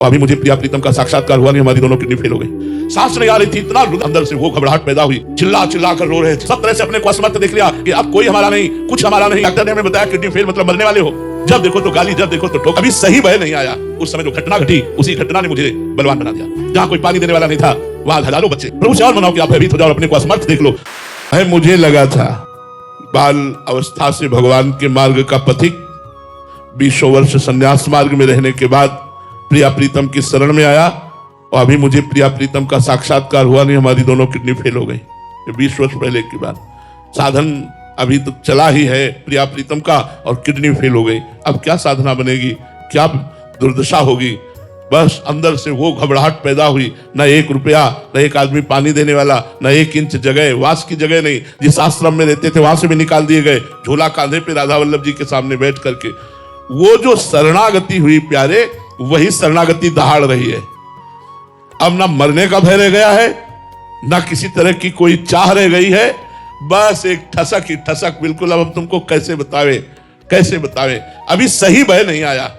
और अभी मुझे प्रिया प्रीतम का साक्षात्कार हुआ नहीं, हमारी दोनों किडनी फेल हो गई। सांस नहीं आ रही थी, इतना अंदर से वो घबराहट पैदा हुई, चिल्ला चिल्ला कर रो रहे थे। सब तरह से अपने को असमर्थ देख लिया कि अब कोई हमारा नहीं, कुछ हमारा नहीं। डॉक्टर ने हमें बताया किडनी फेल मतलब मरने वाले हो। जब देखो तो गाली, जब देखो तो ठोक। अभी सही भय नहीं आया। उस समय जो घटना घटी, उसी घटना ने मुझे बलवान बना दिया। जहां कोई पानी देने वाला नहीं था, वहां हजारों बच्चे। प्रभु से और मनाओ कि आप भयभीत हो जाओ, अपने को असमर्थ देख लो। मुझे लगा था बाल अवस्था से भगवान के मार्ग का पथिक, 20 वर्ष संन्यास मार्ग में रहने के बाद प्रिया प्रीतम की शरण में आया, और अभी मुझे प्रिया प्रीतम का साक्षात्कार हुआ नहीं, हमारी दोनों किडनी फेल हो गई। 20 वर्ष पहले की बात। साधन अभी तो चला ही है प्रिया प्रीतम का, और किडनी फेल हो गई। अब क्या साधना बनेगी, क्या दुर्दशा होगी। बस अंदर से वो घबराहट पैदा हुई। न 1 रुपया, न एक आदमी पानी देने वाला, न 1 इंच जगह, वास की जगह नहीं। जिस आश्रम में रहते थे वहां से भी निकाल दिए गए। झोला कांधे पे राधा वल्लभ जी के सामने बैठ करके वो जो शरणागति हुई प्यारे, वही शरणागति दहाड़ रही है। अब ना मरने का भय रह गया है, ना किसी तरह की कोई चाह रह गई है। बस एक ठसक ही ठसक, बिल्कुल। अब हम तुमको कैसे बतावे। अभी सही भय नहीं आया।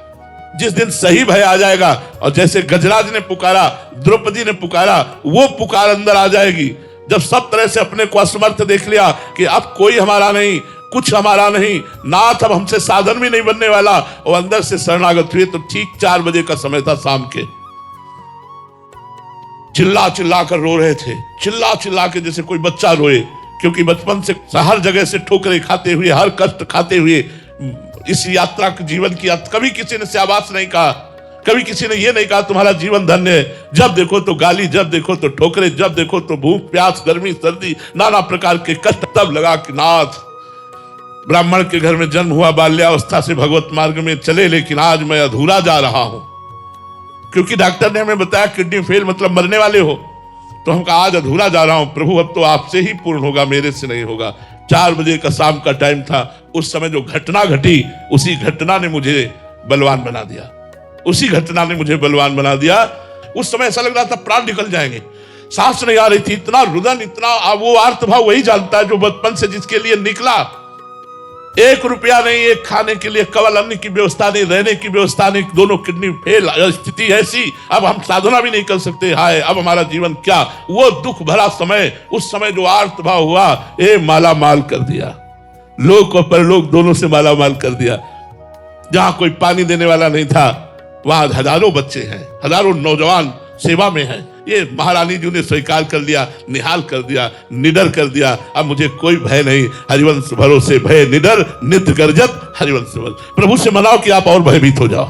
जिस दिन सही भय आ जाएगा, और जैसे गजराज ने पुकारा, द्रौपदी ने पुकारा, वो पुकार अंदर आ जाएगी। जब सब तरह से अपने को असमर्थ देख लिया कि अब कोई हमारा नहीं, कुछ हमारा नहीं, नाथ अब हमसे साधन भी नहीं बनने वाला, और अंदर से शरणागत हुए। तो ठीक 4 बजे का समय था शाम के। चिल्ला चिल्ला कर रो रहे थे, चिल्ला चिल्ला के जैसे कोई बच्चा रोए। क्योंकि बचपन से हर जगह से ठोकरें खाते हुए, हर कष्ट खाते हुए इस यात्रा के जीवन की कभी किसी ने शाबाश नहीं कहा, कभी किसी ने ये नहीं कहा तुम्हारा जीवन धन्य है। जब देखो तो गाली, जब देखो तो ठोकरें, जब देखो तो भूख प्यास, गर्मी सर्दी, नाना प्रकार के कष्ट। तब लगा कि नाथ, ब्राह्मण के घर में जन्म हुआ, बाल्यावस्था से भगवत मार्ग में चले, लेकिन आज मैं अधूरा जा रहा हूं। क्योंकि डॉक्टर ने हमें बताया किडनी फेल मतलब मरने वाले हो। तो हम कहा आज अधूरा जा रहा हूं प्रभु, अब तो आपसे ही पूर्ण होगा, मेरे से नहीं होगा। 4 बजे का शाम का टाइम था। उस समय जो घटना घटी, उसी घटना ने मुझे बलवान बना दिया। उसी घटना ने मुझे बलवान बना दिया। उस समय ऐसा लग रहा था प्राण निकल जाएंगे, सांस नहीं आ रही थी। इतना रुदन, इतना वो आर्तभाव वही जानता है जो बचपन से जिसके लिए निकला। 1 रुपया नहीं, एक खाने के लिए कवल अन्न की व्यवस्था नहीं, रहने की व्यवस्था नहीं, दोनों किडनी फेल, स्थिति ऐसी। अब हम साधना भी नहीं कर सकते। हाय, अब हमारा जीवन क्या। वो दुख भरा समय, उस समय जो आर्तभाव हुआ, माला माल कर दिया। लोक और परलोक दोनों से माला माल कर दिया। जहां कोई पानी देने वाला नहीं था, वहां हजारों बच्चे हैं, हजारों नौजवान सेवा में हैं। ये महारानी जी ने स्वीकार कर लिया, निहाल कर दिया, निडर कर दिया। अब मुझे कोई भय नहीं, हरिवंश भरोसे भय निडर, नित्य गर्जत हरिवंश बल। प्रभु से मनाओ कि आप और भयभीत हो जाओ।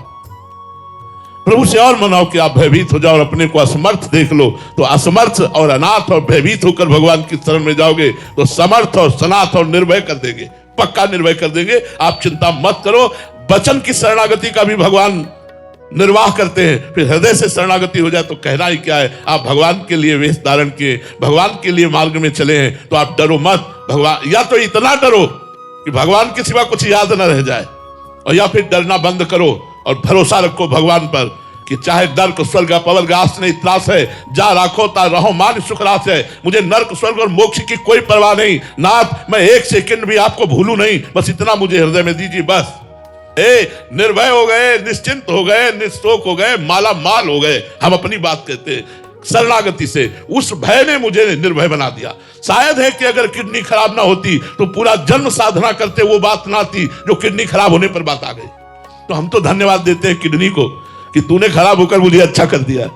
प्रभु से और मनाओ कि आप भयभीत हो जाओ, और अपने को असमर्थ देख लो। तो असमर्थ और अनाथ और भयभीत होकर भगवान की शरण में जाओगे तो समर्थ और सनाथ और निर्भय कर देंगे, पक्का निर्भय कर देंगे। आप चिंता मत करो। वचन की शरणागति का भी भगवान निर्वाह करते हैं। फिर हृदय से शरणागति हो जाए तो कहना ही क्या है। आप भगवान के लिए वेश धारण किए, भगवान के लिए मार्ग में चले हैं, तो आप डरो मत। भगवान, या तो इतना डरो कि भगवान के सिवा कुछ याद न रह जाए, और या फिर डरना बंद करो और भरोसा रखो भगवान पर कि चाहे नर्क स्वर्ग अपवर्ग आस नहीं त्रास है, जा राखो ता रहो मान सुख रास है। मुझे नर्क स्वर्ग और मोक्ष की कोई परवाह नहीं। नाथ, मैं 1 सेकंड भी आपको भूलूं नहीं, बस इतना मुझे हृदय में दीजिए। बस निर्भय हो गए, निश्चिंत हो गए, निशोक हो गए, माला माल हो गए। हम अपनी बात कहते हैं शरणागति से। उस भय ने मुझे निर्भय बना दिया। शायद है कि अगर किडनी खराब ना होती तो पूरा जन्म साधना करते वो बात ना आती जो किडनी खराब होने पर बात आ गई। तो हम तो धन्यवाद देते हैं किडनी को कि तूने खराब होकर मुझे अच्छा कर दिया।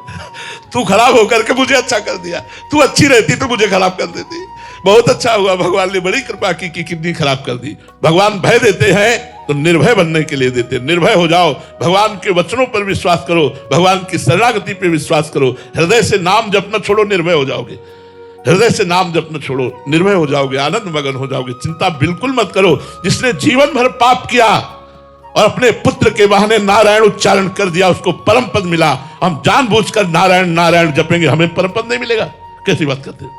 तू खराब होकर के मुझे अच्छा कर दिया। तू अच्छी रहती तो मुझे खराब कर देती। बहुत अच्छा हुआ, भगवान ने बड़ी कृपा की कि किडनी खराब कर दी। भगवान भय देते हैं तो निर्भय बनने के लिए देते हैं। निर्भय हो जाओ, भगवान के वचनों पर विश्वास करो, भगवान की शरणागति पर विश्वास करो। हृदय से नाम जपना छोड़ो, निर्भय हो जाओगे। हृदय से नाम जपना छोड़ो, निर्भय हो जाओगे, आनंद मगन हो जाओगे। चिंता बिल्कुल मत करो। जिसने जीवन भर पाप किया और अपने पुत्र के बहाने नारायण उच्चारण कर दिया, उसको परम पद मिला। हम जानबूझकर नारायण नारायण जपेंगे, हमें परम पद नहीं मिलेगा। कैसी बात करते हो।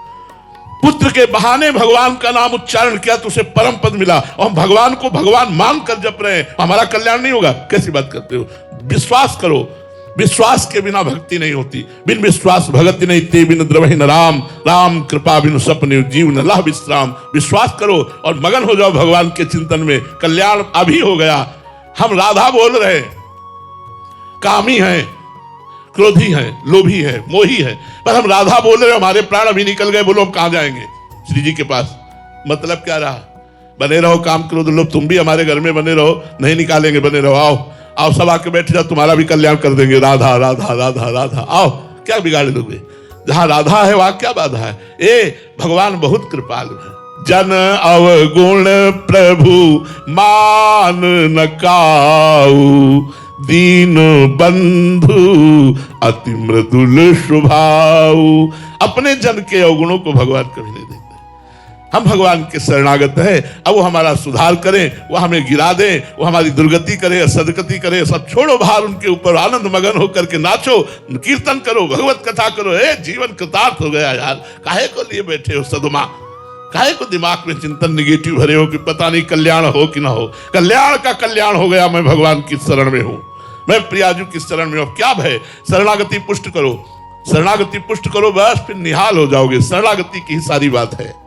पुत्र के बहाने भगवान का नाम उच्चारण किया तो उसे परम पद मिला, और हम भगवान को भगवान मानकर जप रहे हैं, हमारा कल्याण नहीं होगा। कैसी बात करते हो। विश्वास करो, विश्वास के बिना भक्ति नहीं होती। बिन विश्वास भगति नहीं, ते बिन द्रवहि न राम, राम कृपा बिन सपने जीव न लह विश्राम। विश्वास करो और मगन हो जाओ भगवान के चिंतन में। कल्याण अभी हो गया। हम राधा बोल रहे, कामी हैं, क्रोधी हैं, लोभी हैं, मोही हैं। पर हम राधा बोल रहे, हमारे प्राण अभी निकल गए, बोलो हम कहां जाएंगे श्री जी के पास। मतलब क्या रहा? बने रहो काम क्रोध लोभ, तुम भी हमारे घर में बने रहो, नहीं निकालेंगे, बने रहो, आओ आओ सब आके बैठ जाओ, तुम्हारा भी कल्याण कर देंगे। राधा राधा राधा राधा, आओ, क्या बिगाड़ लोगे? जहां राधा है वहां क्या बाधा है? भगवान बहुत कृपालु है। जन अवगुण प्रभु मान न काऊ, दीन बंधु अति मृदुल स्वभाव। अपने जन के अवगुणों को भगवान कभी नहीं देखते। हम भगवान के शरणागत है। अब वो हमारा सुधार करें, वो हमें गिरा दें, वो हमारी दुर्गति करे, सदगति करे, सब छोड़ो भार उनके ऊपर, आनंद मगन होकर के नाचो, कीर्तन करो, भगवत कथा करो। जीवन कृतार्थ हो गया यार। काहे को लिए बैठे हो सदमा? काहे को दिमाग में चिंतन निगेटिव भरे हो कि पता नहीं कल्याण हो कि ना हो? कल्याण का कल्याण हो गया। मैं भगवान की शरण में हूं, मैं प्रियाजू की शरण में हूं। क्या भय? शरणागति पुष्ट करो, शरणागति पुष्ट करो, बस फिर निहाल हो जाओगे। शरणागति की ही सारी बात है।